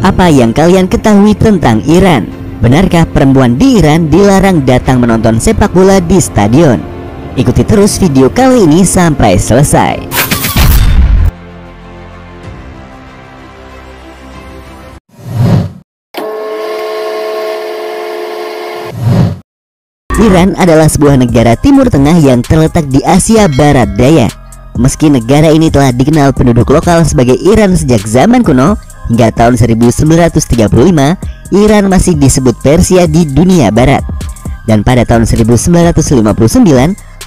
Apa yang kalian ketahui tentang Iran? Benarkah perempuan di Iran dilarang datang menonton sepak bola di stadion? Ikuti terus video kali ini sampai selesai. Iran adalah sebuah negara Timur Tengah yang terletak di Asia Barat Daya. Meski negara ini telah dikenal penduduk lokal sebagai Iran sejak zaman kuno, hingga tahun 1935, Iran masih disebut Persia di dunia barat. Dan pada tahun 1959,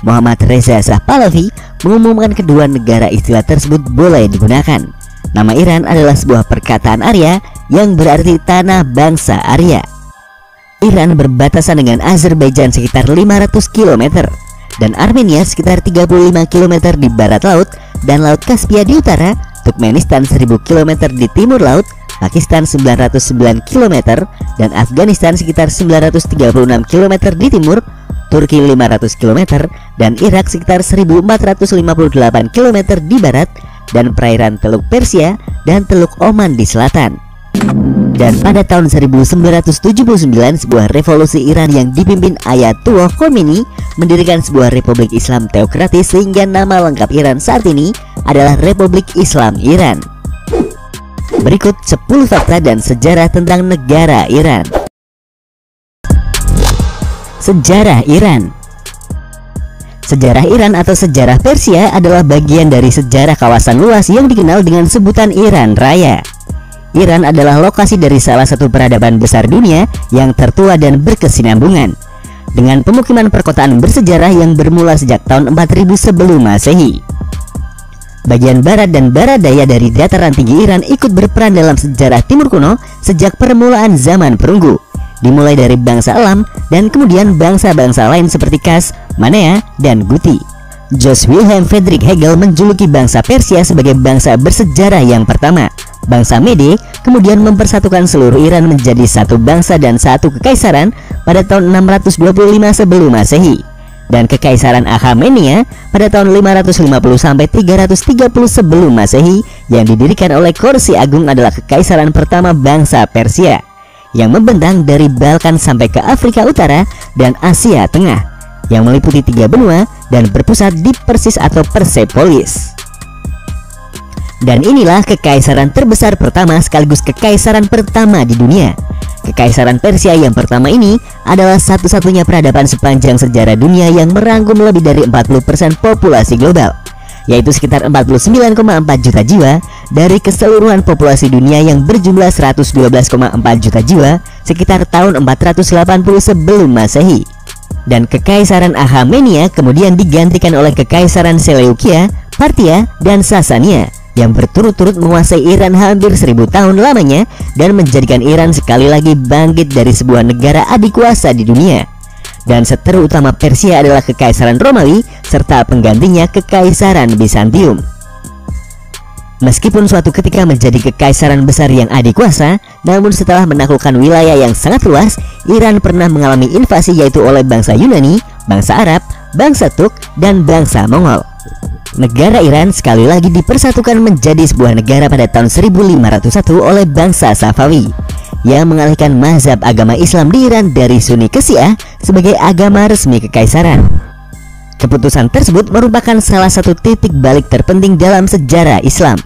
Mohammad Reza Shah Pahlavi mengumumkan kedua negara istilah tersebut boleh digunakan. Nama Iran adalah sebuah perkataan Arya yang berarti tanah bangsa Arya. Iran berbatasan dengan Azerbaijan sekitar 500 km dan Armenia sekitar 35 km di barat laut dan Laut Kaspia di utara, Turkmenistan 1000 km di timur laut, Pakistan 909 km, dan Afghanistan sekitar 936 km di timur, Turki 500 km, dan Irak sekitar 1458 km di barat, dan perairan Teluk Persia dan Teluk Oman di selatan. Dan pada tahun 1979, sebuah revolusi Iran yang dipimpin Ayatollah Khomeini mendirikan sebuah republik Islam teokratis sehingga nama lengkap Iran saat ini adalah Republik Islam Iran. Berikut 10 fakta dan sejarah tentang negara Iran. Sejarah Iran. Sejarah Iran atau sejarah Persia adalah bagian dari sejarah kawasan luas yang dikenal dengan sebutan Iran Raya. Iran adalah lokasi dari salah satu peradaban besar dunia yang tertua dan berkesinambungan, dengan pemukiman perkotaan bersejarah yang bermula sejak tahun 4000 sebelum Masehi. Bagian barat dan barat daya dari dataran tinggi Iran ikut berperan dalam sejarah Timur kuno sejak permulaan zaman perunggu, dimulai dari bangsa Elam dan kemudian bangsa-bangsa lain seperti Kas, Manea, dan Guti. Johannes Wilhelm Friedrich Hegel menjuluki bangsa Persia sebagai bangsa bersejarah yang pertama. Bangsa Mede kemudian mempersatukan seluruh Iran menjadi satu bangsa dan satu kekaisaran pada tahun 625 sebelum Masehi, dan kekaisaran Achaemenia pada tahun 550 sampai 330 sebelum Masehi yang didirikan oleh Khorshi Agung adalah kekaisaran pertama bangsa Persia yang membentang dari Balkan sampai ke Afrika Utara dan Asia Tengah, yang meliputi 3 benua dan berpusat di Persis atau Persepolis. Dan inilah kekaisaran terbesar pertama sekaligus kekaisaran pertama di dunia. Kekaisaran Persia yang pertama ini adalah satu-satunya peradaban sepanjang sejarah dunia yang merangkum lebih dari 40% populasi global, yaitu sekitar 49,4 juta jiwa dari keseluruhan populasi dunia yang berjumlah 112,4 juta jiwa sekitar tahun 480 sebelum Masehi. Dan kekaisaran Achaemenia kemudian digantikan oleh kekaisaran Seleukia, Parthia, dan Sasania yang berturut-turut menguasai Iran hampir 1000 tahun lamanya dan menjadikan Iran sekali lagi bangkit dari sebuah negara adikuasa di dunia. Dan seteru utama Persia adalah kekaisaran Romawi serta penggantinya kekaisaran Bizantium. Meskipun suatu ketika menjadi kekaisaran besar yang adikuasa, namun setelah menaklukkan wilayah yang sangat luas, Iran pernah mengalami invasi yaitu oleh bangsa Yunani, bangsa Arab, bangsa Turk, dan bangsa Mongol. Negara Iran sekali lagi dipersatukan menjadi sebuah negara pada tahun 1501 oleh bangsa Safawi yang mengalihkan mazhab agama Islam di Iran dari Sunni ke Syiah sebagai agama resmi kekaisaran. Keputusan tersebut merupakan salah satu titik balik terpenting dalam sejarah Islam.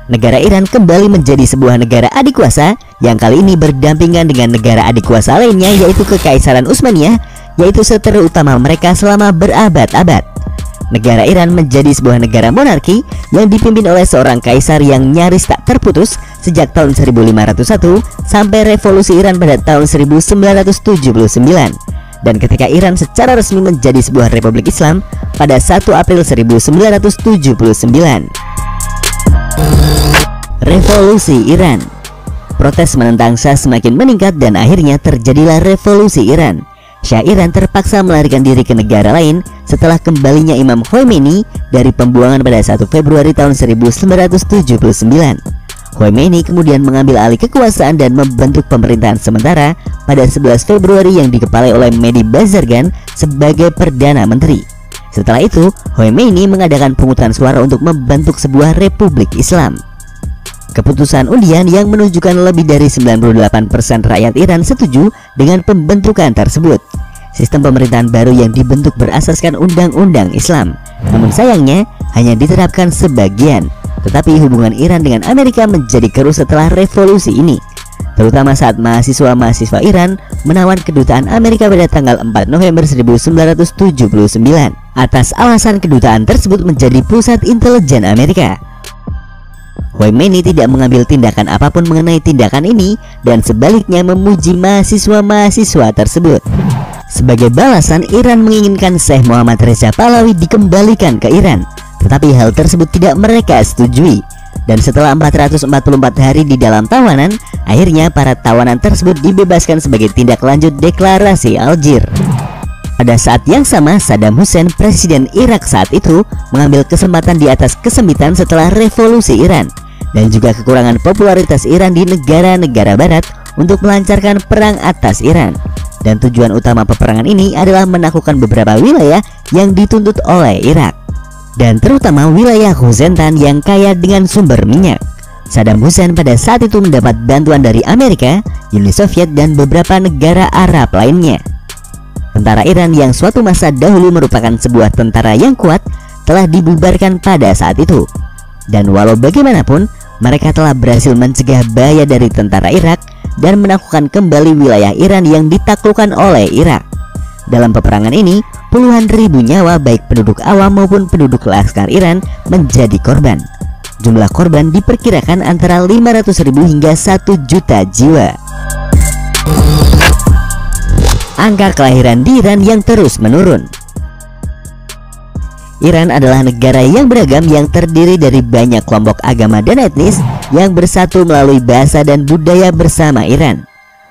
Negara Iran kembali menjadi sebuah negara adikuasa yang kali ini berdampingan dengan negara adikuasa lainnya yaitu Kekaisaran Utsmaniyah, yaitu seteru utama mereka selama berabad-abad. Negara Iran menjadi sebuah negara monarki yang dipimpin oleh seorang kaisar yang nyaris tak terputus sejak tahun 1501 sampai revolusi Iran pada tahun 1979, dan ketika Iran secara resmi menjadi sebuah republik Islam pada 1 April 1979. Revolusi Iran. Protes menentang Shah semakin meningkat dan akhirnya terjadilah revolusi Iran. Shah Iran terpaksa melarikan diri ke negara lain setelah kembalinya Imam Khomeini dari pembuangan pada 1 Februari tahun 1979. Khomeini kemudian mengambil alih kekuasaan dan membentuk pemerintahan sementara pada 11 Februari yang dikepalai oleh Mehdi Bazargan sebagai Perdana Menteri. Setelah itu, Khomeini mengadakan pemungutan suara untuk membentuk sebuah republik Islam. Keputusan undian yang menunjukkan lebih dari 98% rakyat Iran setuju dengan pembentukan tersebut. Sistem pemerintahan baru yang dibentuk berasaskan undang-undang Islam. Namun sayangnya hanya diterapkan sebagian. Tetapi hubungan Iran dengan Amerika menjadi keruh setelah revolusi ini, terutama saat mahasiswa-mahasiswa Iran menawan kedutaan Amerika pada tanggal 4 November 1979 atas alasan kedutaan tersebut menjadi pusat intelijen Amerika. Khomeini tidak mengambil tindakan apapun mengenai tindakan ini dan sebaliknya memuji mahasiswa-mahasiswa tersebut. Sebagai balasan, Iran menginginkan Syekh Muhammad Reza Pahlavi dikembalikan ke Iran, tetapi hal tersebut tidak mereka setujui. Dan setelah 444 hari di dalam tawanan, akhirnya para tawanan tersebut dibebaskan sebagai tindak lanjut deklarasi Algier. Pada saat yang sama, Saddam Hussein, presiden Irak saat itu, mengambil kesempatan di atas kesempitan setelah revolusi Iran dan juga kekurangan popularitas Iran di negara-negara barat untuk melancarkan perang atas Iran. Dan tujuan utama peperangan ini adalah menaklukkan beberapa wilayah yang dituntut oleh Irak, dan terutama wilayah Khuzestan yang kaya dengan sumber minyak. Saddam Hussein pada saat itu mendapat bantuan dari Amerika, Uni Soviet, dan beberapa negara Arab lainnya. Tentara Iran yang suatu masa dahulu merupakan sebuah tentara yang kuat telah dibubarkan pada saat itu. Dan walau bagaimanapun, mereka telah berhasil mencegah bahaya dari tentara Irak dan menaklukkan kembali wilayah Iran yang ditaklukkan oleh Irak. Dalam peperangan ini, puluhan ribu nyawa baik penduduk awam maupun penduduk Laskar Iran menjadi korban. Jumlah korban diperkirakan antara 500.000 hingga 1 juta jiwa. Angka kelahiran di Iran yang terus menurun. Iran adalah negara yang beragam yang terdiri dari banyak kelompok agama dan etnis yang bersatu melalui bahasa dan budaya bersama Iran.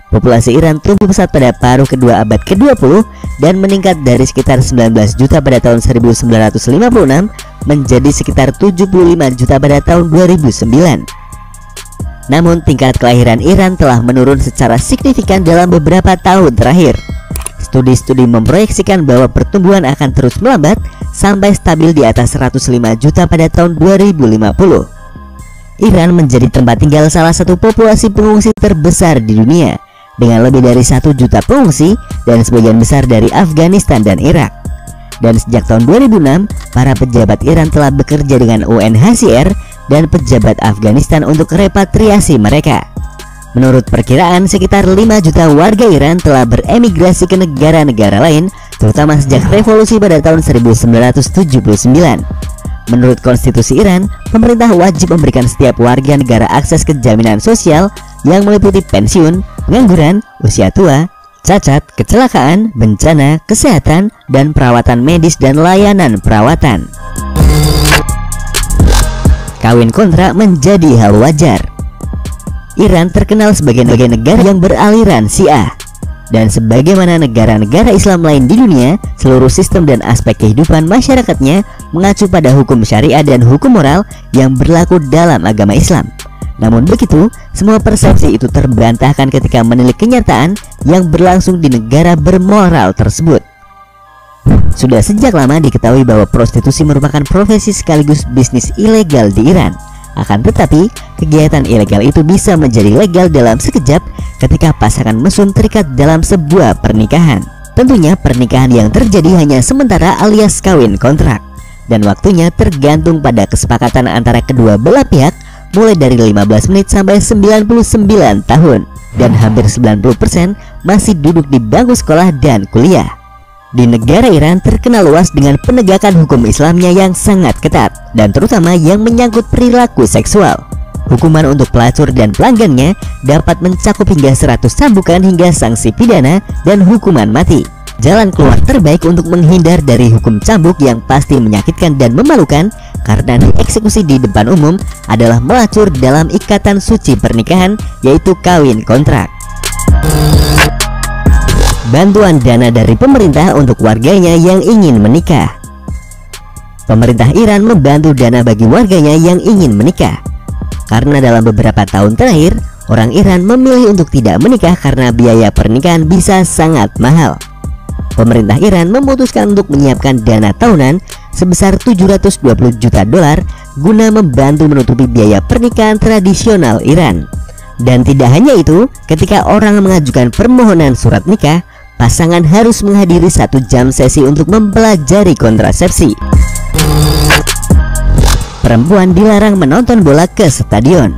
Populasi Iran tumbuh pesat pada paruh kedua abad ke-20 dan meningkat dari sekitar 19 juta pada tahun 1956 menjadi sekitar 75 juta pada tahun 2009. Namun tingkat kelahiran Iran telah menurun secara signifikan dalam beberapa tahun terakhir. Studi-studi memproyeksikan bahwa pertumbuhan akan terus melambat sampai stabil di atas 105 juta pada tahun 2050. Iran menjadi tempat tinggal salah satu populasi pengungsi terbesar di dunia dengan lebih dari 1 juta pengungsi dan sebagian besar dari Afghanistan dan Irak. Dan sejak tahun 2006, para pejabat Iran telah bekerja dengan UNHCR dan pejabat Afghanistan untuk repatriasi mereka. Menurut perkiraan, sekitar 5 juta warga Iran telah beremigrasi ke negara-negara lain, terutama sejak revolusi pada tahun 1979. Menurut konstitusi Iran, pemerintah wajib memberikan setiap warga negara akses ke jaminan sosial yang meliputi pensiun, pengangguran, usia tua, cacat, kecelakaan, bencana, kesehatan, dan perawatan medis dan layanan perawatan. Kawin kontrak menjadi hal wajar. Iran terkenal sebagai negara yang beraliran Syiah. Dan sebagaimana negara-negara Islam lain di dunia, seluruh sistem dan aspek kehidupan masyarakatnya mengacu pada hukum syariah dan hukum moral yang berlaku dalam agama Islam. Namun begitu, semua persepsi itu terbantahkan ketika menilik kenyataan yang berlangsung di negara bermoral tersebut. Sudah sejak lama diketahui bahwa prostitusi merupakan profesi sekaligus bisnis ilegal di Iran. Akan tetapi, kegiatan ilegal itu bisa menjadi legal dalam sekejap ketika pasangan mesum terikat dalam sebuah pernikahan. Tentunya pernikahan yang terjadi hanya sementara alias kawin kontrak, dan waktunya tergantung pada kesepakatan antara kedua belah pihak, mulai dari 15 menit sampai 99 tahun, dan hampir 90% masih duduk di bangku sekolah dan kuliah. Di negara Iran terkenal luas dengan penegakan hukum Islamnya yang sangat ketat, dan terutama yang menyangkut perilaku seksual. Hukuman untuk pelacur dan pelanggannya dapat mencakup hingga 100 cambukan hingga sanksi pidana dan hukuman mati. Jalan keluar terbaik untuk menghindar dari hukum cambuk yang pasti menyakitkan dan memalukan karena dieksekusi di depan umum adalah melacur dalam ikatan suci pernikahan, yaitu kawin kontrak. Bantuan dana dari pemerintah untuk warganya yang ingin menikah. Pemerintah Iran membantu dana bagi warganya yang ingin menikah, karena dalam beberapa tahun terakhir orang Iran memilih untuk tidak menikah karena biaya pernikahan bisa sangat mahal. Pemerintah Iran memutuskan untuk menyiapkan dana tahunan sebesar 720 juta dolar guna membantu menutupi biaya pernikahan tradisional Iran. Dan tidak hanya itu, ketika orang mengajukan permohonan surat nikah, pasangan harus menghadiri 1 jam sesi untuk mempelajari kontrasepsi. Perempuan dilarang menonton bola ke stadion.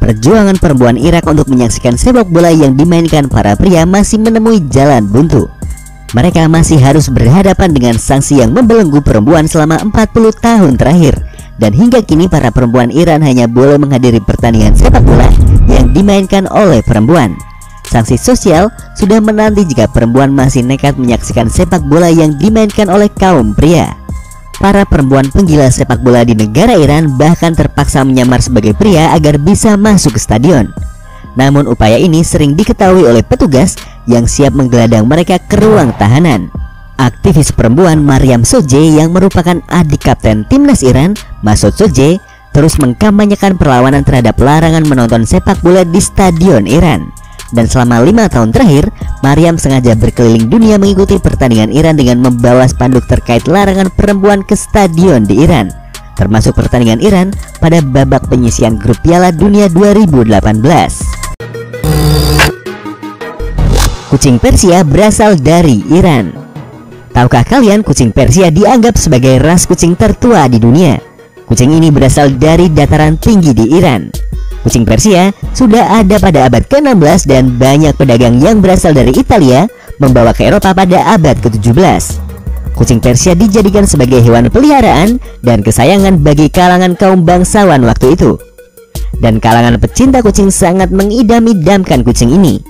Perjuangan perempuan Irak untuk menyaksikan sepak bola yang dimainkan para pria masih menemui jalan buntu. Mereka masih harus berhadapan dengan sanksi yang membelenggu perempuan selama 40 tahun terakhir. Dan hingga kini para perempuan Iran hanya boleh menghadiri pertandingan sepak bola yang dimainkan oleh perempuan. Sanksi sosial sudah menanti jika perempuan masih nekat menyaksikan sepak bola yang dimainkan oleh kaum pria. Para perempuan penggila sepak bola di negara Iran bahkan terpaksa menyamar sebagai pria agar bisa masuk ke stadion. Namun upaya ini sering diketahui oleh petugas yang siap menggelandang mereka ke ruang tahanan. Aktivis perempuan Maryam Soje yang merupakan adik kapten timnas Iran, Masoud Soje, terus mengkampanyekan perlawanan terhadap larangan menonton sepak bola di stadion Iran. Dan selama 5 tahun terakhir, Maryam sengaja berkeliling dunia mengikuti pertandingan Iran dengan membawa spanduk terkait larangan perempuan ke stadion di Iran, termasuk pertandingan Iran pada babak penyisihan grup Piala Dunia 2018. Kucing Persia berasal dari Iran. Tahukah kalian kucing Persia dianggap sebagai ras kucing tertua di dunia? Kucing ini berasal dari dataran tinggi di Iran. Kucing Persia sudah ada pada abad ke-16 dan banyak pedagang yang berasal dari Italia membawa ke Eropa pada abad ke-17. Kucing Persia dijadikan sebagai hewan peliharaan dan kesayangan bagi kalangan kaum bangsawan waktu itu. Dan kalangan pecinta kucing sangat mengidam-idamkan kucing ini.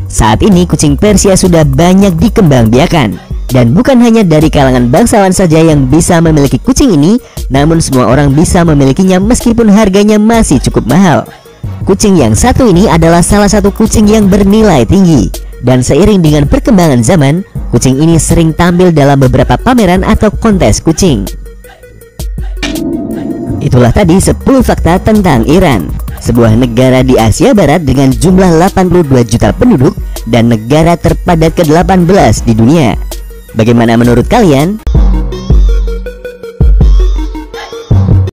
Saat ini kucing Persia sudah banyak dikembangbiakan. Dan bukan hanya dari kalangan bangsawan saja yang bisa memiliki kucing ini, namun semua orang bisa memilikinya meskipun harganya masih cukup mahal. Kucing yang satu ini adalah salah satu kucing yang bernilai tinggi. Dan seiring dengan perkembangan zaman, kucing ini sering tampil dalam beberapa pameran atau kontes kucing. Itulah tadi 10 fakta tentang Iran, sebuah negara di Asia Barat dengan jumlah 82 juta penduduk dan negara terpadat ke-18 di dunia. Bagaimana menurut kalian?